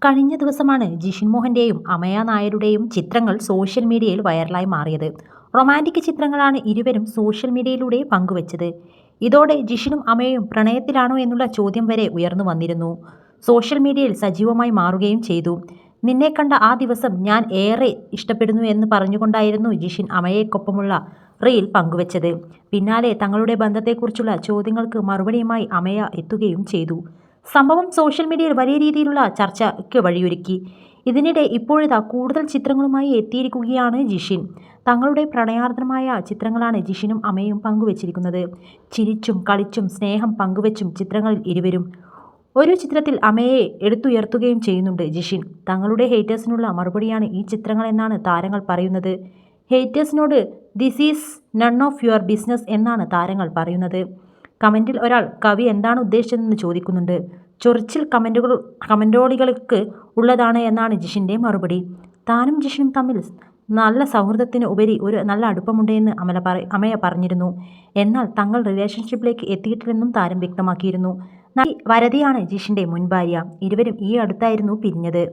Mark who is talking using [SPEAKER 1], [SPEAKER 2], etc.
[SPEAKER 1] കഴിഞ്ഞ ദിവസമാണ് ജിഷിൻ മോഹൻ്റെയും അമയ നായരുടെയും ചിത്രങ്ങൾ സോഷ്യൽ മീഡിയയിൽ വൈറലായി മാറിയത്. റൊമാൻറ്റിക് ചിത്രങ്ങളാണ് ഇരുവരും സോഷ്യൽ മീഡിയയിലൂടെ പങ്കുവച്ചത്. ഇതോടെ ജിഷിനും അമയയും പ്രണയത്തിലാണോ എന്നുള്ള ചോദ്യം വരെ ഉയർന്നു വന്നിരുന്നു. സോഷ്യൽ മീഡിയയിൽ സജീവമായി മാറുകയും ചെയ്തു. നിന്നെ കണ്ട ആ ദിവസം ഞാൻ ഏറെ ഇഷ്ടപ്പെടുന്നു എന്ന് പറഞ്ഞുകൊണ്ടായിരുന്നു ജിഷിൻ അമയയ്ക്കൊപ്പമുള്ള റീൽ പങ്കുവച്ചത്. പിന്നാലെ തങ്ങളുടെ ബന്ധത്തെക്കുറിച്ചുള്ള ചോദ്യങ്ങൾക്ക് മറുപടിയുമായി അമയ എത്തുകയും ചെയ്തു. സംഭവം സോഷ്യൽ മീഡിയയിൽ വലിയ രീതിയിലുള്ള ചർച്ചയ്ക്ക് വഴിയൊരുക്കി. ഇതിനിടെ ഇപ്പോഴിതാ കൂടുതൽ ചിത്രങ്ങളുമായി എത്തിയിരിക്കുകയാണ് ജിഷിൻ. തങ്ങളുടെ പ്രണയാർദ്രമായ ചിത്രങ്ങളാണ് ജിഷിനും അമയും പങ്കുവച്ചിരിക്കുന്നത്. ചിരിച്ചും കളിച്ചും സ്നേഹം പങ്കുവച്ചും ചിത്രങ്ങളിൽ ഇരുവരും. ഒരു ചിത്രത്തിൽ അമയയെ എടുത്തുയർത്തുകയും ചെയ്യുന്നുണ്ട് ജിഷിൻ. തങ്ങളുടെ ഹേറ്റേഴ്സിനുള്ള മറുപടിയാണ് ഈ ചിത്രങ്ങളെന്നാണ് താരങ്ങൾ പറയുന്നത്. ഹേറ്റേഴ്സിനോട് this is none of your business എന്നാണ് താരങ്ങൾ പറയുന്നത്. കമൻറ്റിൽ ഒരാൾ കവി എന്താണ് ഉദ്ദേശിച്ചതെന്ന് ചോദിക്കുന്നുണ്ട്. ചൊറിച്ചിൽ കമൻറ്റോളികൾക്ക് ഉള്ളതാണ് എന്നാണ് ജിഷിൻ്റെ മറുപടി. താനും ജിഷിനും തമ്മിൽ നല്ല സൗഹൃദത്തിന് ഉപരി ഒരു നല്ല അടുപ്പമുണ്ട് എന്ന് അമയ പറഞ്ഞിരുന്നു. എന്നാൽ തങ്ങൾ റിലേഷൻഷിപ്പിലേക്ക് എത്തിയിട്ടില്ലെന്നും താരം വ്യക്തമാക്കിയിരുന്നു. നടി വരതിയാണ് ജിഷിൻ്റെ മുൻ ഭാര്യ. ഇരുവരും ഈ അടുത്തായിരുന്നു പിരിഞ്ഞത്.